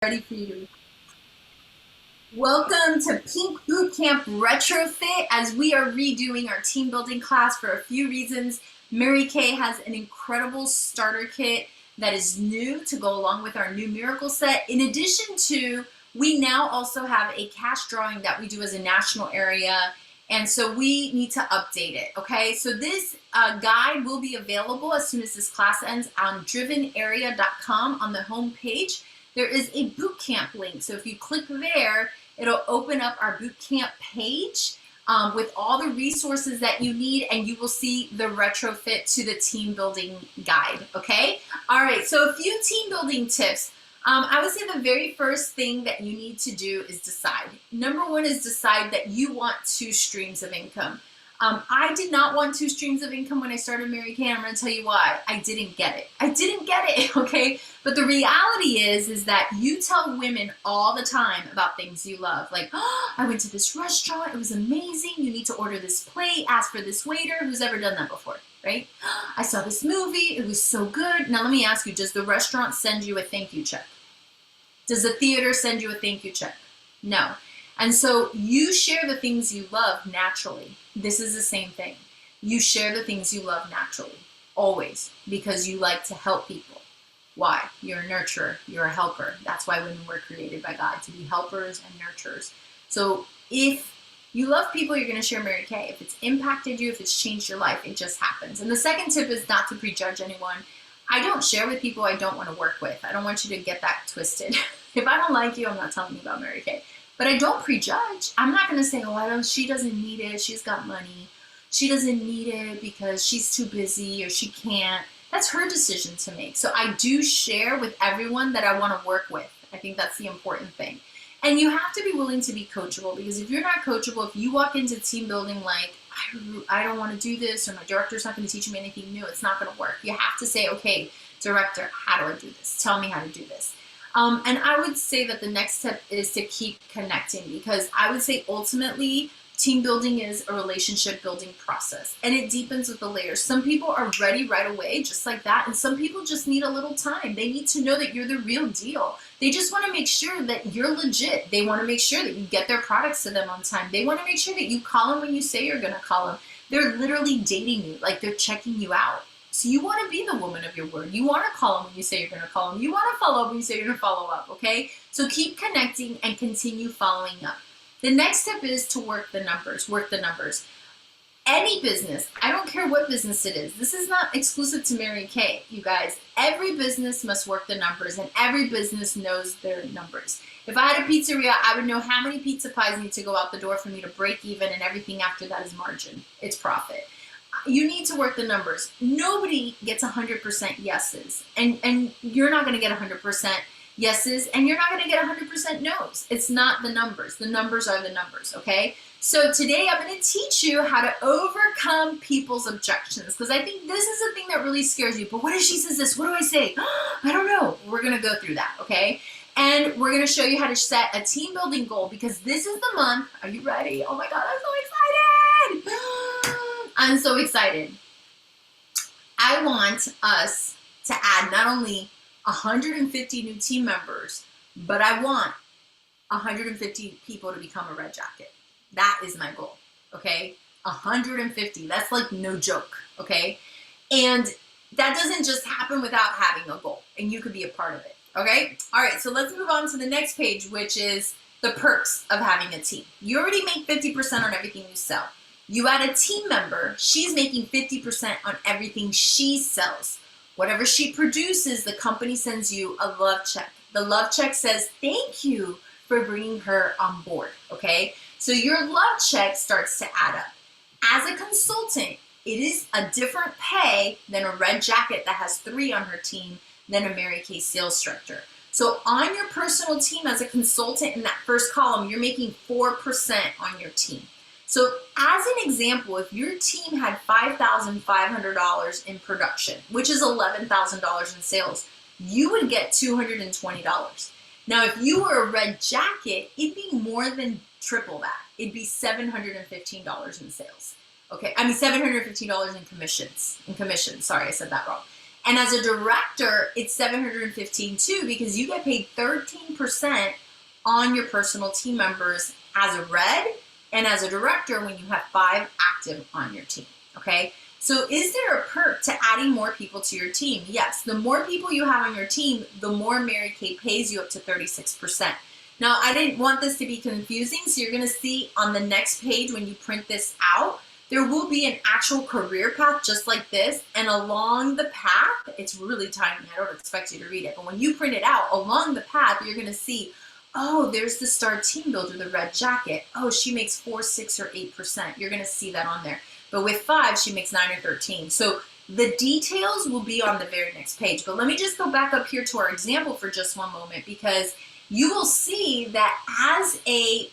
Ready for you to. Welcome to Pink Bootcamp Retrofit as we are redoing our team building class for a few reasons. Mary Kay has an incredible starter kit that is new to go along with our new miracle set. In addition to, we now also have a cash drawing that we do as a national area, and so we need to update it, okay? So this guide will be available as soon as this class ends on drivenarea.com on the home page. There is a bootcamp link. So if you click there, it'll open up our bootcamp page with all the resources that you need, and you will see the retrofit to the team building guide, okay? All right, so a few team building tips. I would say the very first thing that you need to do is decide. Number one is decide that you want 2 streams of income. I did not want 2 streams of income when I started Mary Kay. I'm going to tell you why. I didn't get it, okay? But the reality is that you tell women all the time about things you love. Like, oh, I went to this restaurant. It was amazing. You need to order this plate. Ask for this waiter. Who's ever done that before, right? I saw this movie. It was so good. Now, let me ask you, does the restaurant send you a thank you check? Does the theater send you a thank you check? No. And so you share the things you love naturally. This is the same thing. You share the things you love naturally, always, because you like to help people. Why? You're a nurturer, you're a helper. That's why women were created by God, to be helpers and nurturers. So if you love people, you're going to share Mary Kay. If it's impacted you, if it's changed your life, it just happens. And the second tip is not to prejudge anyone. I don't share with people I don't want to work with. I don't want you to get that twisted. If I don't like you, I'm not telling you about Mary Kay. But I don't prejudge. I'm not going to say, oh, she doesn't need it. She's got money. She doesn't need it because she's too busy or she can't. That's her decision to make. So I do share with everyone that I want to work with. I think that's the important thing. And you have to be willing to be coachable, because if you're not coachable, if you walk into team building like, I don't want to do this, or my director's not going to teach me anything new, it's not going to work. You have to say, okay, director, how do I do this? Tell me how to do this. And I would say that the next step is to keep connecting, because I would say ultimately team building is a relationship building process, and it deepens with the layers. Some people are ready right away, just like that, and some people just need a little time. They need to know that you're the real deal. They just want to make sure that you're legit. They want to make sure that you get their products to them on time. They want to make sure that you call them when you say you're going to call them. They're literally dating you, like they're checking you out. So you want to be the woman of your word. You want to call them when you say you're going to call them. You want to follow up when you say you're going to follow up, okay? So keep connecting and continue following up. The next step is to work the numbers. Work the numbers. Any business, I don't care what business it is. This is not exclusive to Mary Kay, you guys. Every business must work the numbers, and every business knows their numbers. If I had a pizzeria, I would know how many pizza pies need to go out the door for me to break even, and everything after that is margin. It's profit. You need to work the numbers. Nobody gets 100% yeses, and you're not going to get 100% yeses, and you're not going to get 100% no's. It's not the numbers. The numbers are the numbers, okay? So today I'm going to teach you how to overcome people's objections, because I think this is the thing that really scares you. But what if she says this? What do I say? I don't know. We're going to go through that, okay? And we're going to show you how to set a team building goal, because this is the month. Are you ready? Oh my God, I'm so excited. I'm so excited. I want us to add not only 150 new team members, but I want 150 people to become a red jacket. That is my goal, okay? 150, that's like no joke, okay? And that doesn't just happen without having a goal, and you could be a part of it, okay? All right, so let's move on to the next page, which is the perks of having a team. You already make 50% on everything you sell. You add a team member, she's making 50% on everything she sells. Whatever she produces, the company sends you a love check. The love check says, thank you for bringing her on board, okay? So your love check starts to add up. As a consultant, it is a different pay than a red jacket that has 3 on her team than a Mary Kay sales structure. So on your personal team as a consultant in that first column, you're making 4% on your team. So as an example, if your team had $5,500 in production, which is $11,000 in sales, you would get $220. Now, if you were a red jacket, it'd be more than triple that. It'd be $715 in sales. Okay, I mean $715 in commissions. Sorry, I said that wrong. And as a director, it's 715 too, because you get paid 13% on your personal team members as a red and as a director when you have 5 active on your team, okay? So is there a perk to adding more people to your team? Yes, the more people you have on your team, the more Mary Kay pays you up to 36%. Now, I didn't want this to be confusing, so you're gonna see on the next page when you print this out, there will be an actual career path just like this, and along the path, it's really tiny, I don't expect you to read it, but when you print it out, along the path, you're gonna see, oh, there's the star team builder, the red jacket. Oh, she makes 4, 6, or 8%. You're gonna see that on there. But with 5, she makes 9 or 13. So the details will be on the very next page. But let me just go back up here to our example for just one moment, because you will see that as a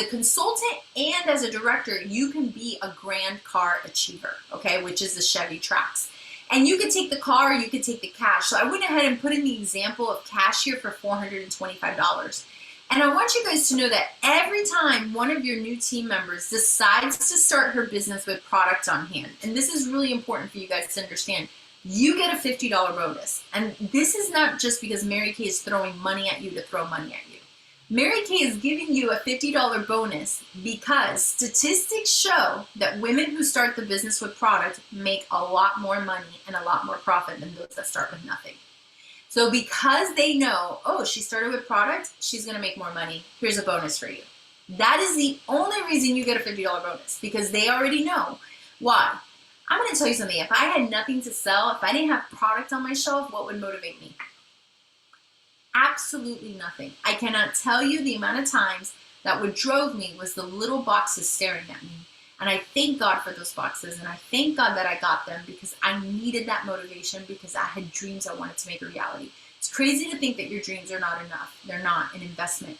consultant and as a director, you can be a grand car achiever, okay, which is the Chevy Trax. And you could take the car, or you could take the cash. So I went ahead and put in the example of cash here for $425. And I want you guys to know that every time one of your new team members decides to start her business with product on hand, and this is really important for you guys to understand, you get a $50 bonus. And this is not just because Mary Kay is throwing money at you to throw money at you. Mary Kay is giving you a $50 bonus because statistics show that women who start the business with product make a lot more money and a lot more profit than those that start with nothing. So because they know, oh, she started with product, she's gonna make more money, here's a bonus for you. That is the only reason you get a $50 bonus, because they already know. Why? I'm gonna tell you something, if I had nothing to sell, if I didn't have product on my shelf, what would motivate me? Absolutely nothing. I cannot tell you the amount of times that what drove me was the little boxes staring at me. And I thank God for those boxes, and I thank God that I got them, because I needed that motivation, because I had dreams I wanted to make a reality. It's crazy to think that your dreams are not enough. They're not. An investment.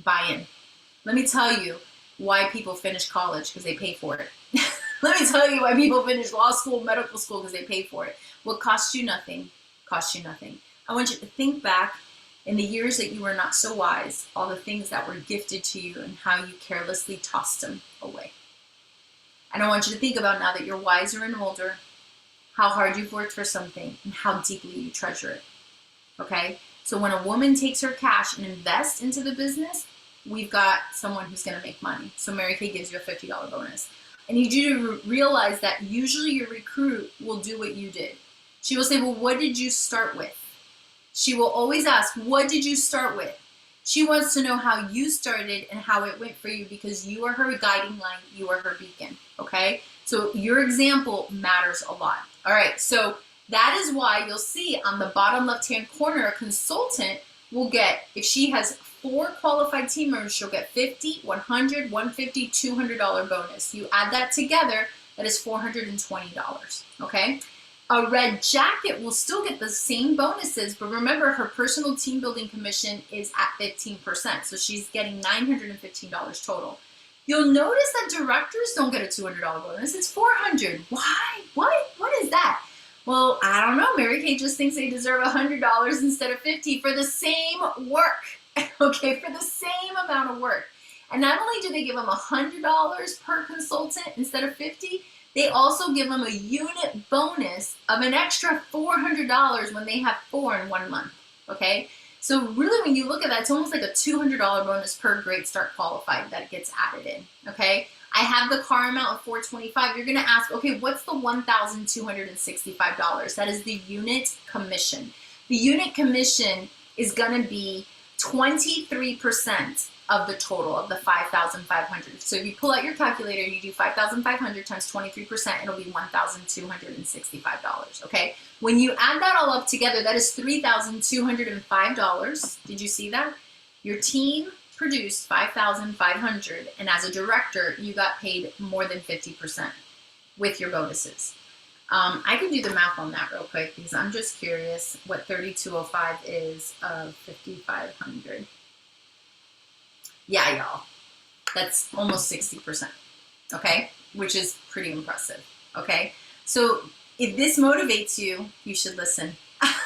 Buy in. Let me tell you why people finish college, because they pay for it. Let me tell you why people finish law school, medical school, because they pay for it. What costs you nothing, costs you nothing. I want you to think back in the years that you were not so wise, all the things that were gifted to you and how you carelessly tossed them away. And I want you to think about, now that you're wiser and older, how hard you've worked for something and how deeply you treasure it, okay? So when a woman takes her cash and invests into the business, we've got someone who's gonna make money. So Mary Kay gives you a $50 bonus. I need you to realize that usually your recruit will do what you did. She will say, well, what did you start with? She will always ask, what did you start with? She wants to know how you started and how it went for you, because you are her guiding light, you are her beacon, okay? So your example matters a lot. All right, so that is why you'll see on the bottom left-hand corner, a consultant will get, if she has 4 qualified team members, she'll get $50, $100, $150, $200 bonus. You add that together, that is $420, okay? A red jacket will still get the same bonuses, but remember, her personal team building commission is at 15%, so she's getting $915 total. You'll notice that directors don't get a $200 bonus, it's $400. Why? What is that? Well, I don't know, Mary Kay just thinks they deserve $100 instead of $50 for the same work, okay, for the same amount of work. And not only do they give them $100 per consultant instead of $50, they also give them a unit bonus of an extra $400 when they have 4 in 1 month, okay? So really, when you look at that, it's almost like a $200 bonus per Great Start Qualified that gets added in, okay? I have the car amount of $425. You're gonna ask, okay, what's the $1,265? That is the unit commission. The unit commission is gonna be 23% of the total of the 5,500. So if you pull out your calculator, you do 5,500 times 23%, it'll be $1,265, okay? When you add that all up together, that is $3,205. Did you see that? Your team produced 5,500, and as a director, you got paid more than 50% with your bonuses. I can do the math on that real quick, because I'm just curious what 3,205 is of 5,500. Yeah, y'all, that's almost 60%, okay? Which is pretty impressive, okay? So if this motivates you, you should listen.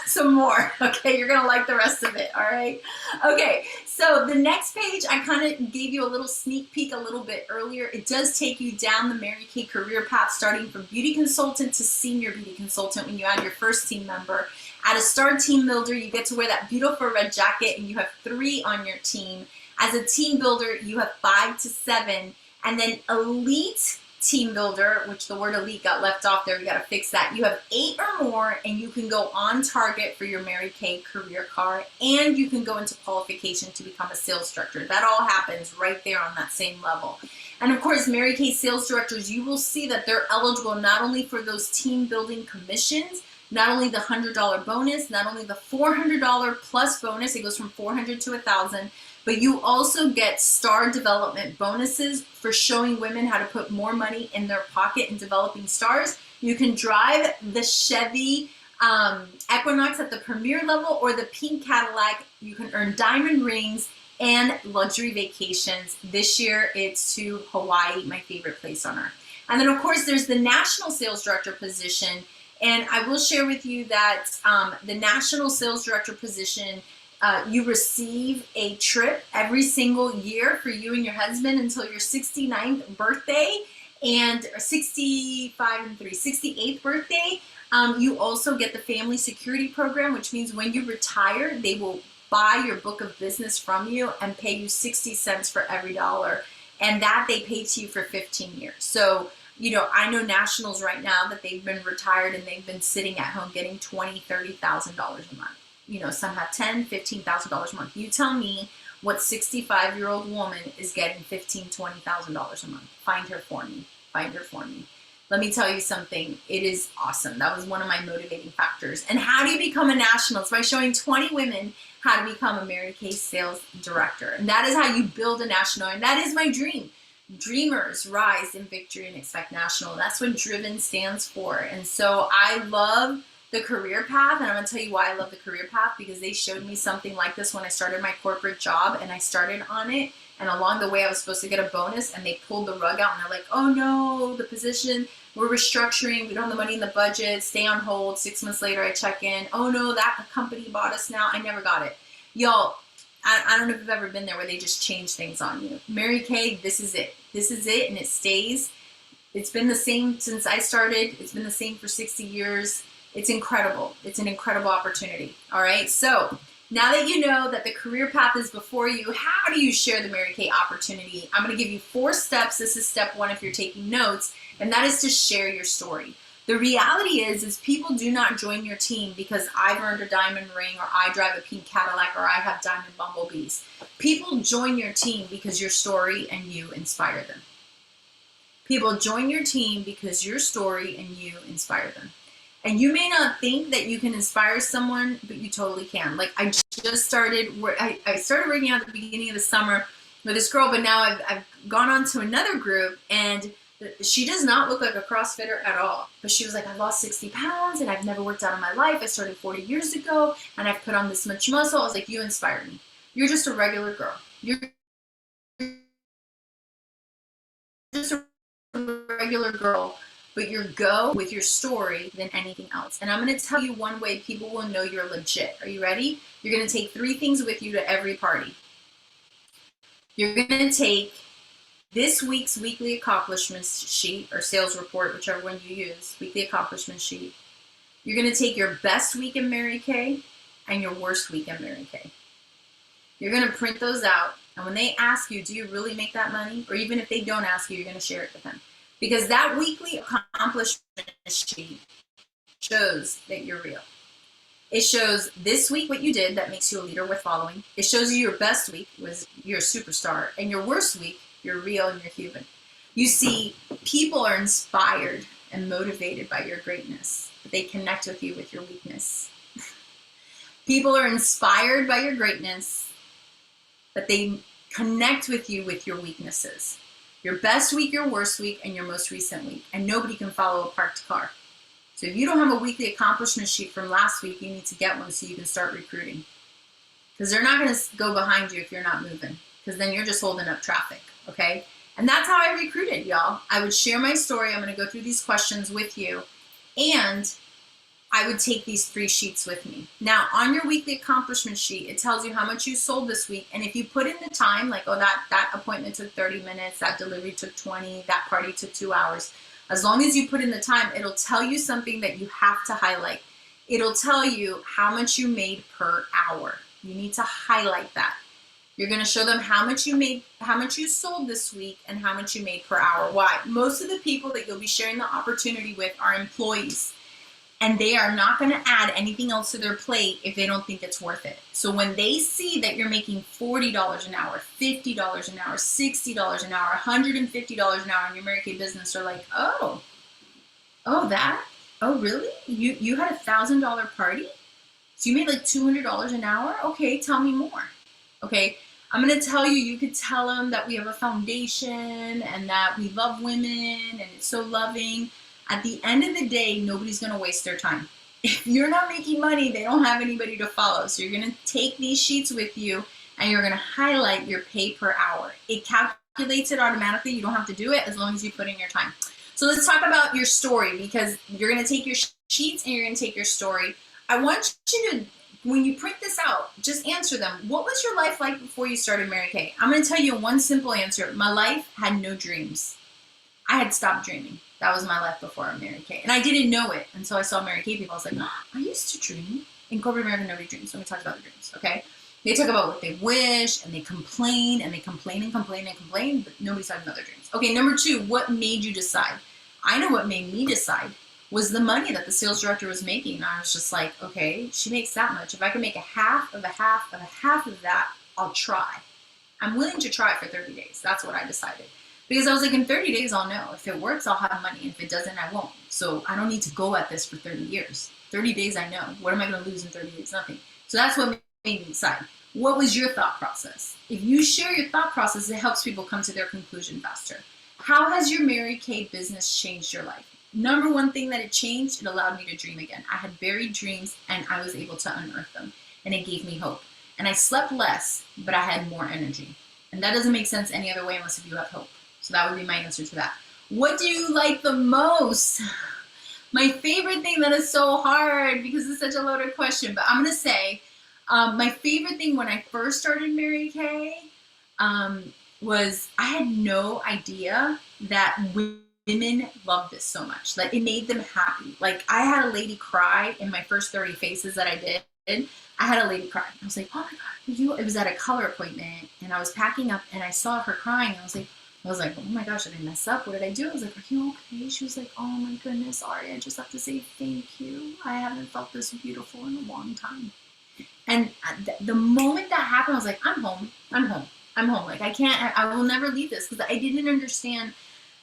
Some more. Okay, you're gonna like the rest of it. All right. Okay, so the next page, I kind of gave you a little sneak peek a little bit earlier. It does take you down the Mary Kay career path, starting from beauty consultant to senior beauty consultant when you add your first team member. At a star team builder, you get to wear that beautiful red jacket, and you have 3 on your team. As a team builder, you have 5 to 7, and then elite team builder, which the word elite got left off there, we got to fix that. You have 8 or more, and you can go on target for your Mary Kay career card, and you can go into qualification to become a sales director. That all happens right there on that same level. And of course, Mary Kay sales directors, you will see that they're eligible not only for those team building commissions, not only the $100 bonus, not only the $400 plus bonus, it goes from $400 to $1,000, but you also get star development bonuses for showing women how to put more money in their pocket and developing stars. You can drive the Chevy Equinox at the premier level or the pink Cadillac. You can earn diamond rings and luxury vacations. This year it's to Hawaii, my favorite place on earth. And then of course there's the national sales director position. And I will share with you that the national sales director position, you receive a trip every single year for you and your husband until your 69th birthday and 68th birthday. You also get the family security program, which means when you retire, they will buy your book of business from you and pay you 60 cents for every dollar. And that they pay to you for 15 years. So, you know, I know nationals right now that they've been retired and they've been sitting at home getting $20,000, $30,000 a month. You know, some have $10,000, $15,000 a month. You tell me what 65-year-old woman is getting $15,000, $20,000 a month. Find her for me. Find her for me. Let me tell you something. It is awesome. That was one of my motivating factors. And how do you become a national? It's by showing 20 women how to become a Mary Kay sales director. And that is how you build a national. And that is my dream. Dreamers rise in victory and expect national. That's what Driven stands for. And so I love the career path, and I'm going to tell you why I love the career path, because they showed me something like this when I started my corporate job, and I started on it, and along the way I was supposed to get a bonus, and they pulled the rug out, and they're like, oh no, the position, we're restructuring, we don't have the money in the budget, stay on hold. 6 months later I check in, oh no, that company bought us now. I never got it. Y'all, I don't know if you've ever been there where they just change things on you. Mary Kay, this is it. This is it, and it stays. It's been the same since I started. It's been the same for 60 years. It's incredible. It's an incredible opportunity. All right. So now that you know that the career path is before you, how do you share the Mary Kay opportunity? I'm going to give you 4 steps. This is step 1 if you're taking notes, and that is to share your story. The reality is people do not join your team because I've earned a diamond ring, or I drive a pink Cadillac, or I have diamond bumblebees. People join your team because your story and you inspire them. People join your team because your story and you inspire them. And you may not think that you can inspire someone, but you totally can. Like I just started, I started working out at the beginning of the summer with this girl, but now I've gone on to another group, and she does not look like a CrossFitter at all. But she was like, I lost 60 pounds and I've never worked out in my life. I started 40 years ago and I've put on this much muscle. I was like, you inspire me. You're just a regular girl. You're just a regular girl, but you're go with your story than anything else. And I'm going to tell you one way people will know you're legit. Are you ready? You're going to take 3 things with you to every party. You're going to take this week's weekly accomplishments sheet or sales report, whichever one you use, weekly accomplishment sheet. You're going to take your best week in Mary Kay and your worst week in Mary Kay. You're going to print those out. And when they ask you, do you really make that money? Or even if they don't ask you, you're going to share it with them. Because that weekly accomplishment sheet shows that you're real. It shows this week what you did that makes you a leader worth following. It shows you your best week was you're a superstar. And your worst week, you're real and you're human. You see, people are inspired and motivated by your greatness, but they connect with you with your weakness. People are inspired by your greatness, but they connect with you with your weaknesses. Your best week, your worst week, and your most recent week. And nobody can follow a parked car. So if you don't have a weekly accomplishment sheet from last week, you need to get one so you can start recruiting. Because they're not going to go behind you if you're not moving, because then you're just holding up traffic. Okay? And that's how I recruited, y'all. I would share my story. I'm going to go through these questions with you. And I would take these 3 sheets with me. Now, on your weekly accomplishment sheet, it tells you how much you sold this week. And if you put in the time, like, oh, that appointment took 30 minutes, that delivery took 20, that party took 2 hours, as long as you put in the time, it'll tell you something that you have to highlight. It'll tell you how much you made per hour. You need to highlight that. You're going to show them how much you made, how much you sold this week, and how much you made per hour. Why? Most of the people that you'll be sharing the opportunity with are employees, and they are not going to add anything else to their plate if they don't think it's worth it. So when they see that you're making $40 an hour, $50 an hour, $60 an hour, $150 an hour in your Mary Kay business, they're like, oh, that? Oh, really? You had $1,000 party? So you made like $200 an hour? Okay, tell me more. Okay, I'm going to tell you, you could tell them that we have a foundation and that we love women and it's so loving. At the end of the day, nobody's going to waste their time. If you're not making money, they don't have anybody to follow. So you're going to take these sheets with you and you're going to highlight your pay per hour. It calculates it automatically. You don't have to do it as long as you put in your time. So let's talk about your story, because you're going to take your sheets and you're going to take your story. I want you to, when you print this out, just answer them. What was your life like before you started Mary Kay? I'm going to tell you one simple answer. My life had no dreams. I had stopped dreaming. That was my life before Mary Kay. And I didn't know it until I saw Mary Kay people. I was like, oh, I used to dream. In corporate America, nobody dreams. So we talk about the dreams, okay? They talk about what they wish, and they complain, and they complain and complain and complain, but nobody's talking about their dreams. Okay, number 2, what made you decide? I know what made me decide was the money that the sales director was making. And I was just like, okay, she makes that much. If I can make a half of a half of a half of that, I'll try. I'm willing to try for 30 days. That's what I decided. Because I was like, in 30 days, I'll know. If it works, I'll have money. And if it doesn't, I won't. So I don't need to go at this for 30 years. 30 days, I know. What am I going to lose in 30 days? Nothing. So that's what made me decide. What was your thought process? If you share your thought process, it helps people come to their conclusion faster. How has your Mary Kay business changed your life? Number 1 thing that it changed, it allowed me to dream again. I had buried dreams and I was able to unearth them. And it gave me hope. And I slept less, but I had more energy. And that doesn't make sense any other way unless if you have hope. So that would be my answer to that. What do you like the most? My favorite thing, that is so hard because it's such a loaded question, but I'm going to say my favorite thing when I first started Mary Kay was I had no idea that women loved this so much. Like, it made them happy. Like, I had a lady cry in my first 30 faces that I did. I had a lady cry. I was like, oh my God, it was at a color appointment and I was packing up and I saw her crying. I was like, oh my gosh, did I mess up? What did I do? I was like, are you okay? She was like, oh my goodness, Auri, I just have to say thank you. I haven't felt this beautiful in a long time. And the moment that happened, I was like, I'm home. Like, I will never leave this, because I didn't understand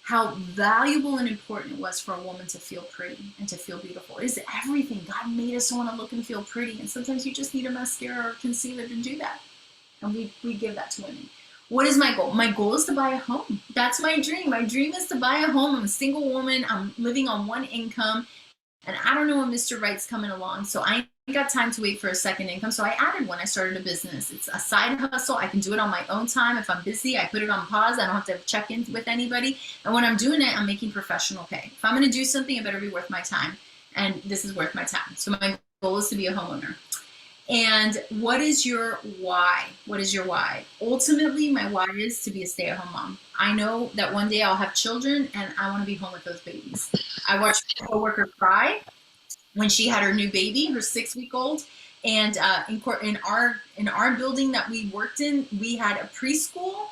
how valuable and important it was for a woman to feel pretty and to feel beautiful. It is everything. God made us want to look and feel pretty. And sometimes you just need a mascara or concealer to do that. And we give that to women. What is my goal? My goal is to buy a home. That's my dream. My dream is to buy a home. I'm a single woman. I'm living on 1 income. And I don't know when Mr. Right's coming along. So I ain't got time to wait for a second income. So I added one. I started a business. It's a side hustle. I can do it on my own time. If I'm busy, I put it on pause. I don't have to check in with anybody. And when I'm doing it, I'm making professional pay. If I'm going to do something, it better be worth my time. And this is worth my time. So my goal is to be a homeowner. And what is your why? What is your why? Ultimately, my why is to be a stay-at-home mom. I know that one day I'll have children and I want to be home with those babies. I watched a coworker cry when she had her new baby, her 6-week-old. And in our building that we worked in, we had a preschool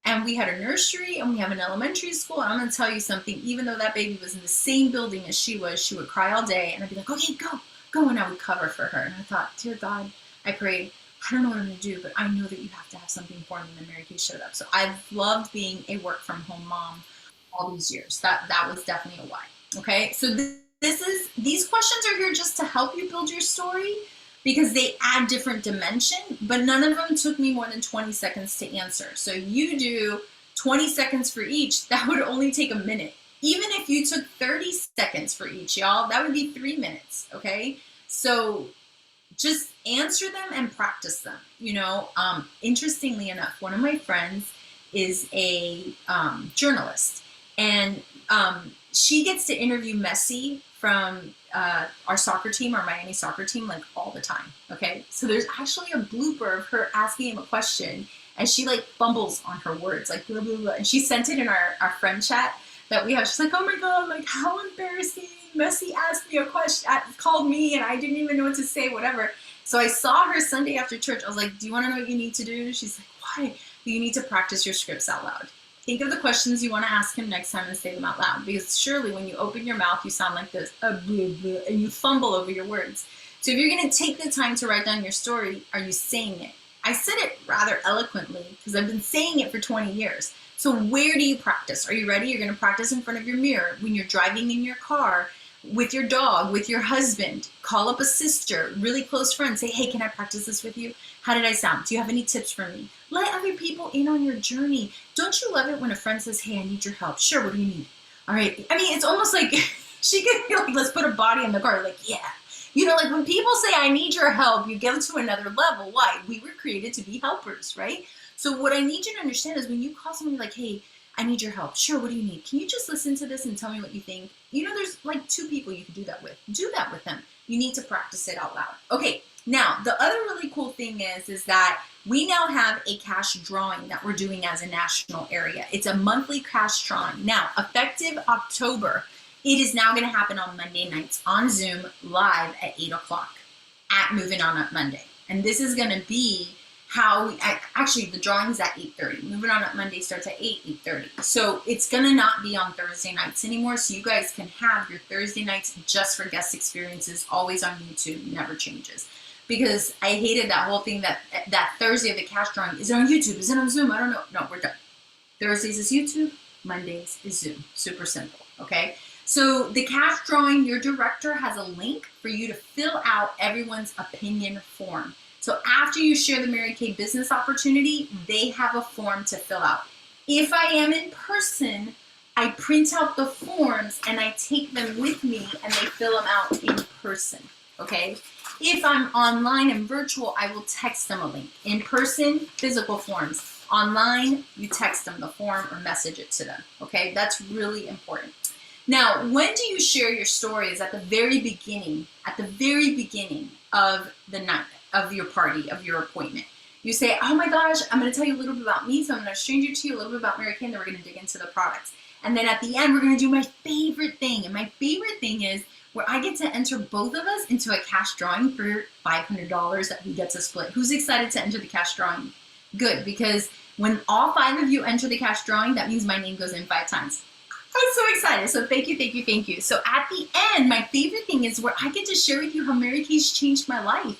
and we had a nursery and we have an elementary school. And I'm going to tell you something, even though that baby was in the same building as she would cry all day. And I'd be like, okay, go. And I would cover for her. And I thought, dear God, I prayed, I don't know what I'm going to do, but I know that you have to have something for me. And Mary Kay showed up. So I've loved being a work from home mom all these years. That was definitely a why. Okay. So these questions are here just to help you build your story, because they add different dimension, but none of them took me more than 20 seconds to answer. So you do 20 seconds for each, that would only take a minute. Even if you took 30 seconds for each, y'all, that would be 3 minutes, okay? So just answer them and practice them, Interestingly enough, one of my friends is a journalist, and she gets to interview Messi from our soccer team, our Miami soccer team, like all the time. Okay, so there's actually a blooper of her asking him a question, and she like fumbles on her words, like blah blah blah, and she sent it in our friend chat that we have. She's like, oh my god, like how embarrassing! Messi asked me a question, called me, and I didn't even know what to say, whatever. So I saw her Sunday after church. I was like, do you want to know what you need to do? She's like, why? You need to practice your scripts out loud. Think of the questions you want to ask him next time and say them out loud, because surely when you open your mouth, you sound like this, blah, blah, and you fumble over your words. So if you're going to take the time to write down your story, are you saying it? I said it rather eloquently because I've been saying it for 20 years. So where do you practice? Are you ready? You're going to practice in front of your mirror, when you're driving in your car, with your dog, with your husband. Call up a sister, really close friend. Say, hey, can I practice this with you? How did I sound? Do you have any tips for me? Let other people in on your journey. Don't you love it when a friend says, hey, I need your help? Sure, what do you need? All right. I mean, it's almost like she could be like, let's put a body in the car. Like, yeah. You know, like when people say, I need your help, you go to another level. Why? We were created to be helpers, right? So what I need you to understand is when you call somebody like, hey, I need your help. Sure, what do you need? Can you just listen to this and tell me what you think? You know, there's like 2 people you can do that with. Do that with them. You need to practice it out loud. Okay, now the other really cool thing is that we now have a cash drawing that we're doing as a national area. It's a monthly cash drawing. Now, effective October, it is now going to happen on Monday nights on Zoom live at 8 o'clock at Moving On Up Monday. And this is going to be how we, actually the drawing's at 8:30. Moving On Up Monday starts at 8:30. So it's going to not be on Thursday nights anymore. So you guys can have your Thursday nights just for guest experiences, always on YouTube, never changes. Because I hated that whole thing that Thursday of the cash drawing, is it on YouTube? Is it on Zoom? I don't know. No, we're done. Thursdays is YouTube, Mondays is Zoom. Super simple, okay? So the cash drawing, your director has a link for you to fill out everyone's opinion form. So after you share the Mary Kay business opportunity, they have a form to fill out. If I am in person, I print out the forms and I take them with me and they fill them out in person, okay? If I'm online and virtual, I will text them a link. In person, physical forms. Online, you text them the form or message it to them, okay? That's really important. Now, when do you share your story? Is at the very beginning of the night, of your party, of your appointment. You say, oh my gosh, I'm going to tell you a little bit about me, so I'm going to stranger to you a little bit about Mary Kay, and then we're going to dig into the products. And then at the end, we're going to do my favorite thing. And my favorite thing is where I get to enter both of us into a cash drawing for $500 that we get to split. Who's excited to enter the cash drawing? Good, because when all 5 of you enter the cash drawing, that means my name goes in 5 times. I'm so excited. So thank you, thank you, thank you. So at the end, my favorite thing is where I get to share with you how Mary Kay's changed my life.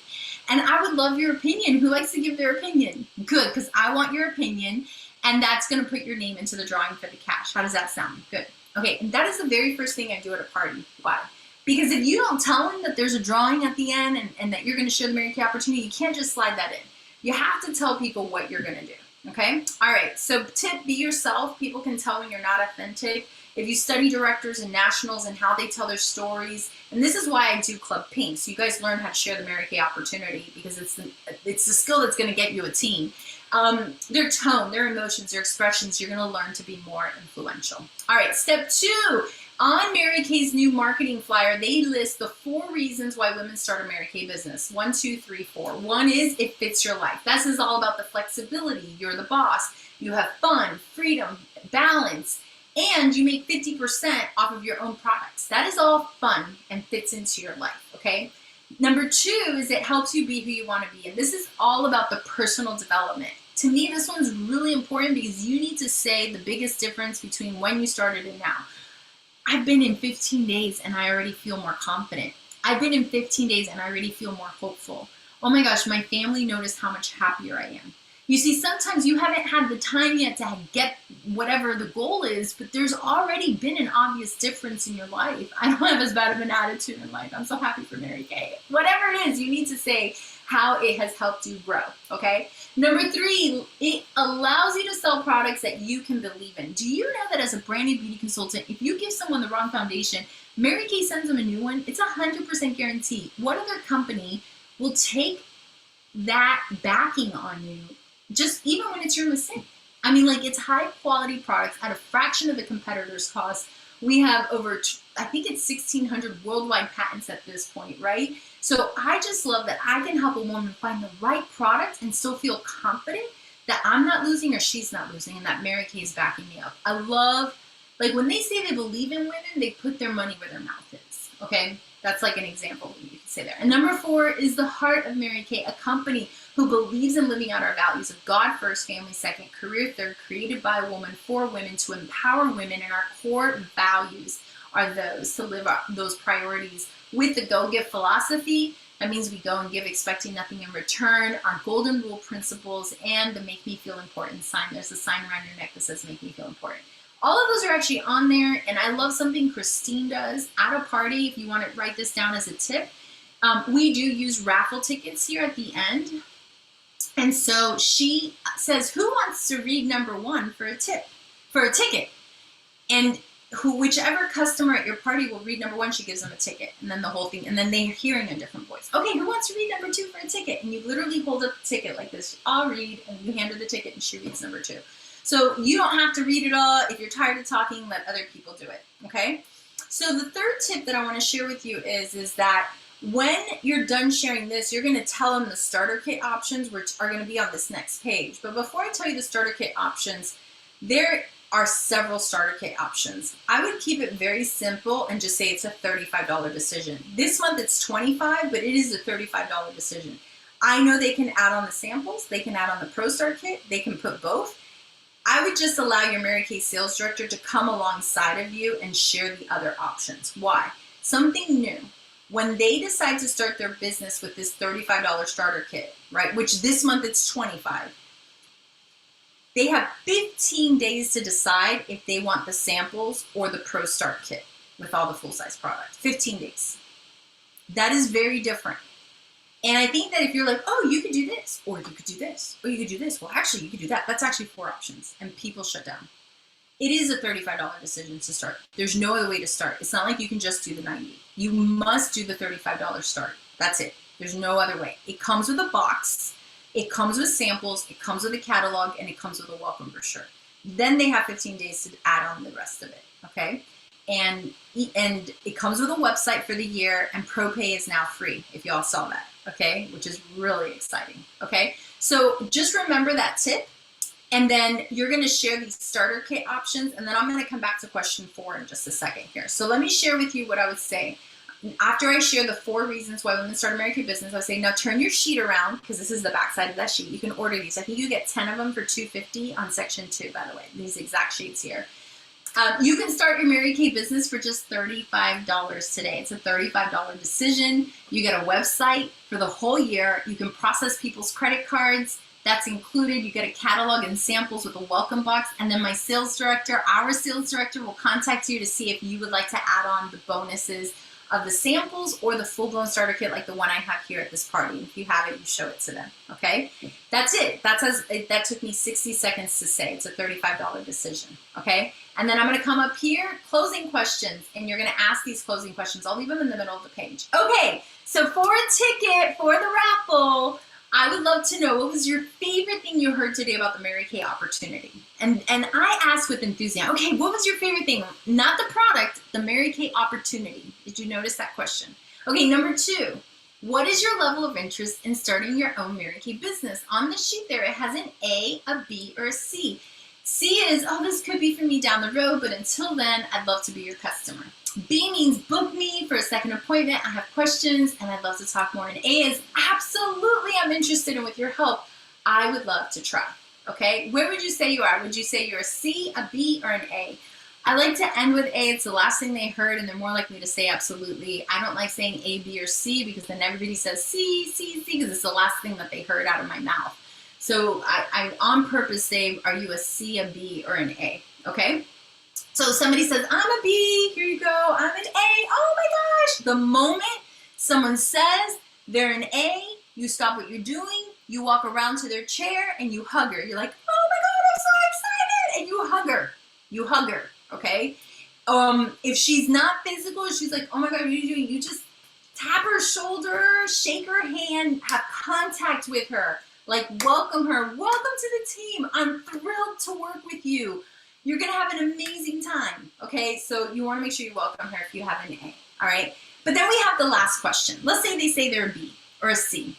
And I would love your opinion. Who likes to give their opinion? Good, because I want your opinion, and that's going to put your name into the drawing for the cash. How does that sound? Good. Okay, and that is the very first thing I do at a party. Why? Because if you don't tell them that there's a drawing at the end and that you're going to share the Mary Kay opportunity, you can't just slide that in. You have to tell people what you're going to do. Okay? All right, so tip, be yourself. People can tell when you're not authentic. If you study directors and nationals and how they tell their stories, and this is why I do Club Pink, so you guys learn how to share the Mary Kay opportunity, because it's the skill that's going to get you a team. Their tone, their emotions, their expressions, you're going to learn to be more influential. All right, step 2. On Mary Kay's new marketing flyer, they list the 4 reasons why women start a Mary Kay business. 1, 2, 3, 4. 1 is it fits your life. This is all about the flexibility. You're the boss. You have fun, freedom, balance, and you make 50% off of your own products. That is all fun and fits into your life, okay? Number 2 is it helps you be who you want to be. And this is all about the personal development. To me, this one's really important because you need to say the biggest difference between when you started and now. I've been in 15 days and I already feel more confident. I've been in 15 days and I already feel more hopeful. Oh my gosh, my family noticed how much happier I am. You see, sometimes you haven't had the time yet to get whatever the goal is, but there's already been an obvious difference in your life. I don't have as bad of an attitude in life. I'm so happy for Mary Kay. Whatever it is, you need to say how it has helped you grow, okay? Number 3, it allows you to sell products that you can believe in. Do you know that as a brand new beauty consultant, if you give someone the wrong foundation, Mary Kay sends them a new one, it's 100% guaranteed. What other company will take that backing on you, just even when it's your mistake? I mean, like, it's high quality products at a fraction of the competitor's cost We have over, I think it's 1,600 worldwide patents at this point, right? So I just love that I can help a woman find the right product and still feel confident that I'm not losing or she's not losing, and that Mary Kay is backing me up. I love, like when they say they believe in women, they put their money where their mouth is, okay? That's like an example you can say there. And number 4 is the heart of Mary Kay, a company who believes in living out our values of God first, family second, career third, created by a woman for women to empower women. And our core values are those to live those priorities with the go give philosophy. That means we go and give expecting nothing in return. Our golden rule principles and the make me feel important sign. There's a sign around your neck that says make me feel important. All of those are actually on there, and I love something Christine does at a party. If you want to write this down as a tip, we do use raffle tickets here at the end. And so she says, who wants to read number 1 for a ticket? And whichever customer at your party will read number 1, she gives them a ticket, and then the whole thing, and then they're hearing a different voice. Okay, who wants to read number 2 for a ticket? And you literally hold up the ticket like this. I'll read, and you hand her the ticket, and she reads number 2. So you don't have to read it all. If you're tired of talking, let other people do it, okay? So the third tip that I want to share with you is that when you're done sharing this, you're going to tell them the starter kit options, which are going to be on this next page. But before I tell you the starter kit options, there are several starter kit options. I would keep it very simple and just say it's a $35 decision. This month it's $25, but it is a $35 decision. I know they can add on the samples, they can add on the Pro Start Kit, they can put both. I would just allow your Mary Kay sales director to come alongside of you and share the other options. Why? Something new. When they decide to start their business with this $35 starter kit, right, which this month it's $25, they have 15 days to decide if they want the samples or the Pro Start Kit with all the full-size product. 15 days. That is very different. And I think that if you're like, oh, you could do this, or you could do this, or you could do this, well, actually, you could do that. That's actually 4 options, and people shut down. It is a $35 decision to start. There's no other way to start. It's not like you can just do the 90. You must do the $35 start. That's it. There's no other way. It comes with a box. It comes with samples. It comes with a catalog, and it comes with a welcome brochure. Then they have 15 days to add on the rest of it, okay? And it comes with a website for the year, and ProPay is now free, if y'all saw that, okay? Which is really exciting, okay? So just remember that tip, and then you're gonna share these starter kit options, and then I'm gonna come back to question 4 in just a second here. So let me share with you what I would say. After I share the 4 reasons why women start a Mary Kay business, I would say, now turn your sheet around, because this is the back side of that sheet. You can order these. I think you get 10 of them for $250 on section 2, by the way, these exact sheets here. You can start your Mary Kay business for just $35 today. It's a $35 decision. You get a website for the whole year. You can process people's credit cards. That's included. You get a catalog and samples with a welcome box. And then my sales director, our sales director, will contact you to see if you would like to add on the bonuses of the samples or the full-blown starter kit like the one I have here at this party. If you have it, you show it to them, okay? That's it. That took me 60 seconds to say. It's a $35 decision, okay? And then I'm gonna come up here, closing questions, and you're gonna ask these closing questions. I'll leave them in the middle of the page. Okay, so for a ticket for the raffle, I would love to know, what was your favorite thing you heard today about the Mary Kay opportunity? And I asked with enthusiasm, okay, what was your favorite thing? Not the product, the Mary Kay opportunity. Did you notice that question? Okay, number 2, what is your level of interest in starting your own Mary Kay business? On the sheet there, it has an A, a B, or a C. C is, oh, this could be for me down the road, but until then, I'd love to be your customer. B means book me for a second appointment. I have questions and I'd love to talk more. And A is absolutely, I'm interested in with your help. I would love to try. Okay, where would you say you are? Would you say you're a C, a B, or an A? I like to end with A. It's the last thing they heard, and they're more likely to say absolutely. I don't like saying A, B, or C because then everybody says C, C, C because it's the last thing that they heard out of my mouth. So I on purpose say, are you a C, a B, or an A? Okay. So somebody says, I'm a B, here you go, I'm an A, oh my gosh. The moment someone says they're an A, you stop what you're doing, you walk around to their chair and you hug her. You're like, oh my God, I'm so excited. And you hug her, okay? If she's not physical, she's like, oh my God, what are you doing? You just tap her shoulder, shake her hand, have contact with her, like welcome her, welcome to the team. I'm thrilled to work with you. You're going to have an amazing time, okay? So you want to make sure you welcome her if you have an A, all right? But then we have the last question. Let's say they say they're a B or a C.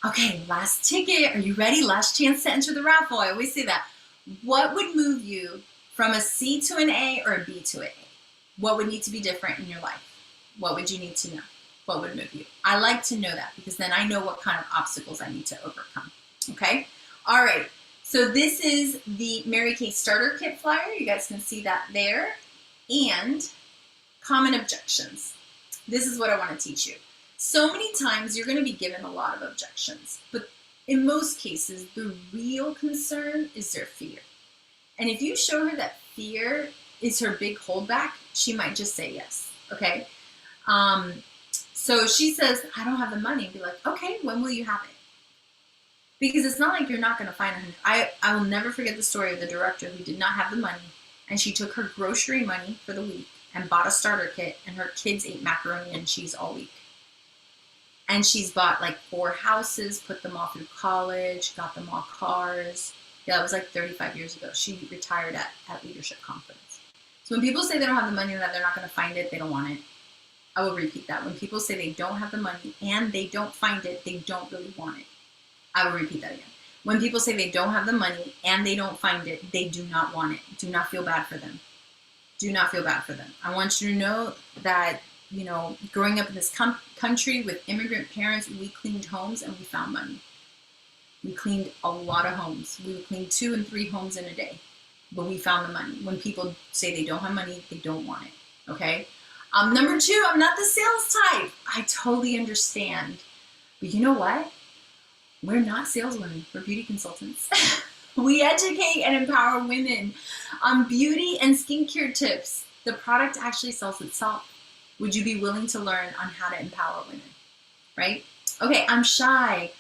Okay, last ticket. Are you ready? Last chance to enter the raffle. I always say that. What would move you from a C to an A or a B to an A? What would need to be different in your life? What would you need to know? What would move you? I like to know that because then I know what kind of obstacles I need to overcome, okay? All right. So this is the Mary Kay Starter Kit flyer. You guys can see that there. And common objections. This is what I want to teach you. So many times you're going to be given a lot of objections, but in most cases, the real concern is their fear. And if you show her that fear is her big holdback, she might just say yes, okay? So she says, I don't have the money. Be like, okay, when will you have it? Because it's not like you're not going to find it. I will never forget the story of the director who did not have the money, and she took her grocery money for the week and bought a starter kit, and her kids ate macaroni and cheese all week. And she's bought like 4 houses, put them all through college, got them all cars. Yeah, that was like 35 years ago. She retired at Leadership Conference. So when people say they don't have the money and that they're not going to find it, they don't want it. I will repeat that. When people say they don't have the money and they don't find it, they don't really want it. I will repeat that again. When people say they don't have the money and they don't find it, they do not want it. Do not feel bad for them. Do not feel bad for them. I want you to know that, you know, growing up in this country with immigrant parents, we cleaned homes and we found money. We cleaned a lot of homes. We would clean 2 and 3 homes in a day, but we found the money. When people say they don't have money, they don't want it, okay? Number 2, I'm not the sales type. I totally understand. But you know what? We're not saleswomen. We're beauty consultants. We educate and empower women on beauty and skincare tips. The product actually sells itself. Would you be willing to learn on how to empower women, right? Okay, I'm shy.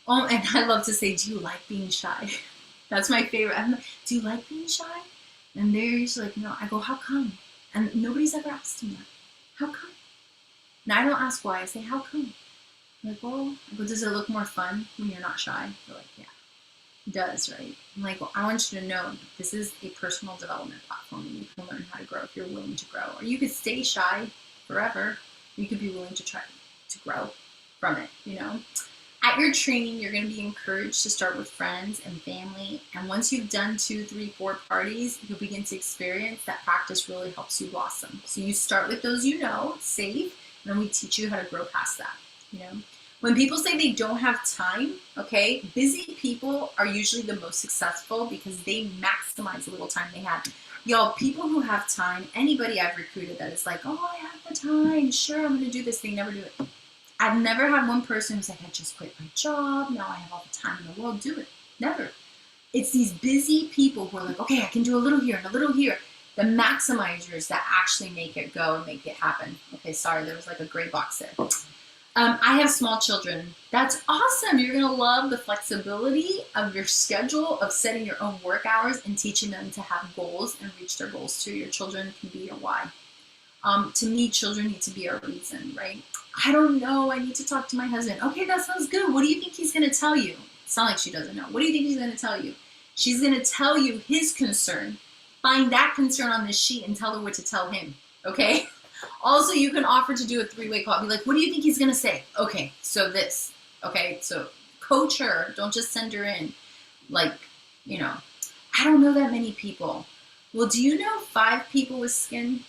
Oh, and I love to say, do you like being shy? That's my favorite. I'm like, do you like being shy? And they're usually like, no. I go, how come? And nobody's ever asked me that. How come? Now, I don't ask why. I say, how come? I'm like, well, I go, does it look more fun when you're not shy? They're like, yeah, it does, right? I'm like, well, I want you to know that this is a personal development platform and you can learn how to grow if you're willing to grow. Or you could stay shy forever. You could be willing to try to grow from it, you know? At your training, you're going to be encouraged to start with friends and family. And once you've done 2, 3, 4 parties, you'll begin to experience that practice really helps you blossom. So you start with those you know, safe, and then we teach you how to grow past that, you know? When people say they don't have time, okay, busy people are usually the most successful because they maximize the little time they have. Y'all, people who have time, anybody I've recruited that is like, oh, I have the time, sure, I'm going to do this, they never do it. I've never had one person who's like, I just quit my job, now I have all the time in the world, do it. Never. It's these busy people who are like, okay, I can do a little here and a little here. The maximizers that actually make it go and make it happen. Okay, sorry, there was like a gray box there. I have small children. That's awesome. You're going to love the flexibility of your schedule, of setting your own work hours and teaching them to have goals and reach their goals too. Your children can be your why. To me, children need to be our reason, right? I don't know. I need to talk to my husband. Okay, that sounds good. What do you think he's going to tell you? It's not like she doesn't know. What do you think he's going to tell you? She's going to tell you his concern. Find that concern on this sheet and tell her what to tell him, okay? Also, you can offer to do a 3-way call. Be like, what do you think he's going to say? Okay, so this. Okay, so coach her. Don't just send her in. Like, you know, I don't know that many people. Well, do you know 5 people with skin?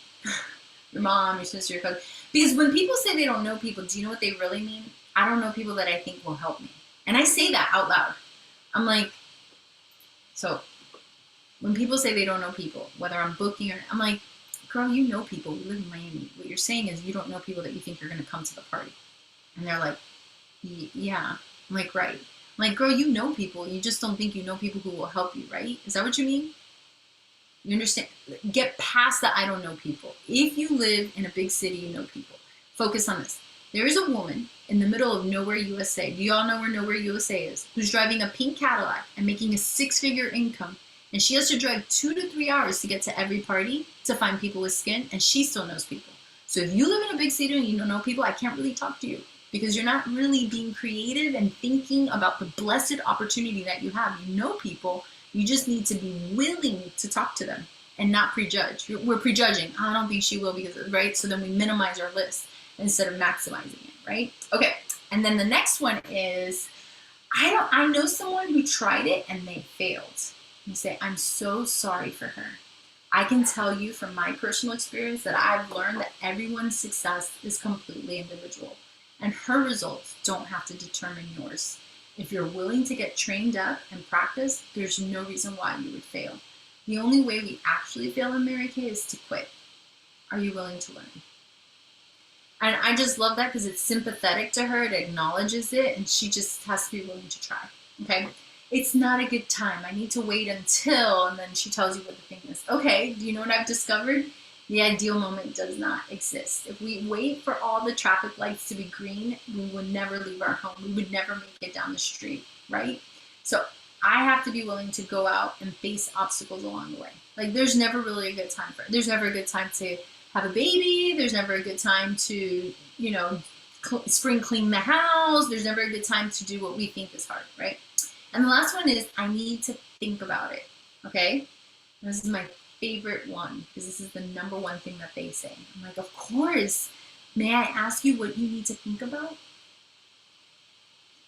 Your mom, your sister, your cousin. Because when people say they don't know people, do you know what they really mean? I don't know people that I think will help me. And I say that out loud. I'm like, so when people say they don't know people, whether I'm booking or, I'm like, girl, you know people. You live in Miami. What you're saying is you don't know people that you think are going to come to the party. And they're like, yeah. I'm like, right. I'm like, girl, you know people. You just don't think you know people who will help you, right? Is that what you mean? You understand? Get past that I don't know people. If you live in a big city, you know people. Focus on this. There is a woman in the middle of nowhere, USA. Do you all know where nowhere, USA is? Who's driving a pink Cadillac and making a 6-figure income. And she has to drive 2 to 3 hours to get to every party to find people with skin. And she still knows people. So if you live in a big city and you don't know people, I can't really talk to you. Because you're not really being creative and thinking about the blessed opportunity that you have. You know people. You just need to be willing to talk to them. and not prejudge. We're prejudging. I don't think she will because, right? So then we minimize our list instead of maximizing it, right? Okay. And then the next one is, I know someone who tried it and they failed. You say, I'm so sorry for her. I can tell you from my personal experience that I've learned that everyone's success is completely individual, and her results don't have to determine yours. If you're willing to get trained up and practice, there's no reason why you would fail. The only way we actually fail in Mary Kay is to quit. Are you willing to learn? And I just love that because it's sympathetic to her, it acknowledges it, and she just has to be willing to try, okay? It's not a good time. I need to wait until, and then she tells you what the thing is. Okay, do you know what I've discovered? The ideal moment does not exist. If we wait for all the traffic lights to be green, we would never leave our home. We would never make it down the street, right? So I have to be willing to go out and face obstacles along the way. Like there's never really a good time for it. There's never a good time to have a baby. There's never a good time to, you know, spring clean the house. There's never a good time to do what we think is hard, right? And the last one is I need to think about it, okay? And this is my favorite one because this is the number one thing that they say. I'm like, of course. May I ask you what you need to think about?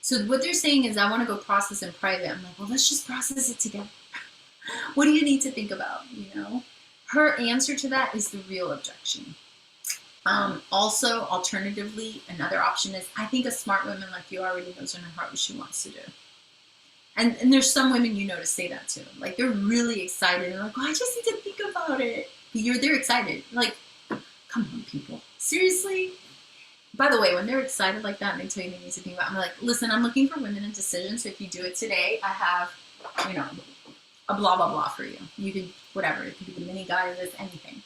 So what they're saying is I want to go process in private. I'm like, well, let's just process it together. What do you need to think about, you know? Her answer to that is the real objection. Also, alternatively, another option is I think a smart woman like you already knows in her heart what she wants to do. And there's some women you know to say that to. Like they're really excited and like, oh, I just need to think about it. They're excited. Like, come on, people. Seriously? By the way, when they're excited like that and they tell you they need to think about it, I'm like, listen, I'm looking for women in decision. So if you do it today, I have, you know, a blah, blah, blah for you. You could, whatever. It could be the mini guide, this, anything.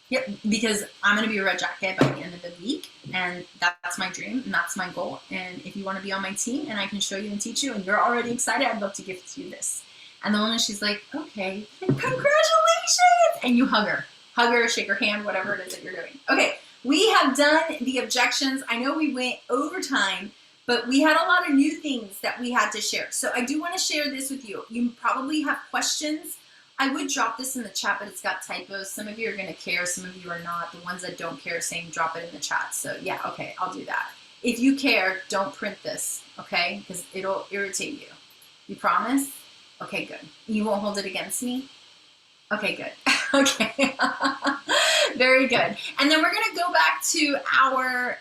Yep, because I'm going to be a red jacket by the end of the week, and that's my dream, and that's my goal. And if you want to be on my team, and I can show you and teach you, and you're already excited, I'd love to gift you this. And the woman, she's like, okay, congratulations! And you hug her, shake her hand, whatever it is that you're doing. Okay, we have done the objections. I know we went over time, but we had a lot of new things that we had to share. So I do want to share this with you. You probably have questions. I would drop this in the chat, but it's got typos. Some of you are going to care. Some of you are not. The ones that don't care saying drop it in the chat. So yeah, okay, I'll do that. If you care, don't print this, okay? Because it'll irritate you. You promise? Okay, good. You won't hold it against me? Okay, good. Okay. Very good. And then we're going to go back to our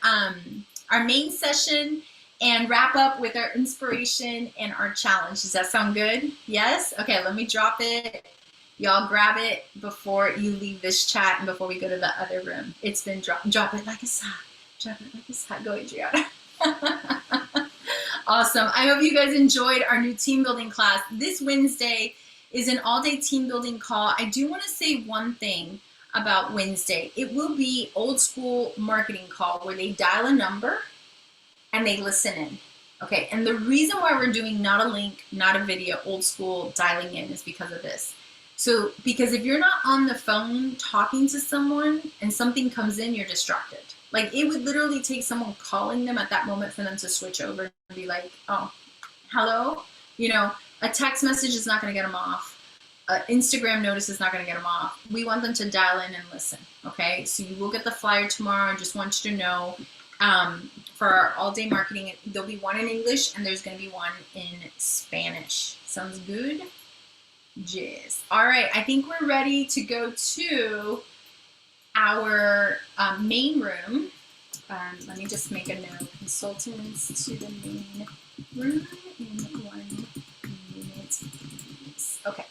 main session and wrap up with our inspiration and our challenge. Does that sound good? Yes? Okay, let me drop it. Y'all grab it before you leave this chat and before we go to the other room. It's been dropped. Drop it like it's hot. Drop it like it's hot. Go, Adriana. Awesome. I hope you guys enjoyed our new team building class. This Wednesday is an all-day team building call. I do want to say one thing about Wednesday. It will be old school marketing call where they dial a number and they listen in. Okay, and the reason why we're doing not a link, not a video, old school dialing in is because of this. So, because if you're not on the phone talking to someone and something comes in, you're distracted. Like it would literally take someone calling them at that moment for them to switch over and be like, oh, hello? You know, a text message is not gonna get them off. An Instagram notice is not gonna get them off. We want them to dial in and listen, okay? So you will get the flyer tomorrow. I just want you to know for our all-day marketing, there'll be one in English and there's gonna be one in Spanish. Sounds good? Yes. All right, I think we're ready to go to our main room. Let me just make a note. Consultants to the main room in 1 minute. Okay.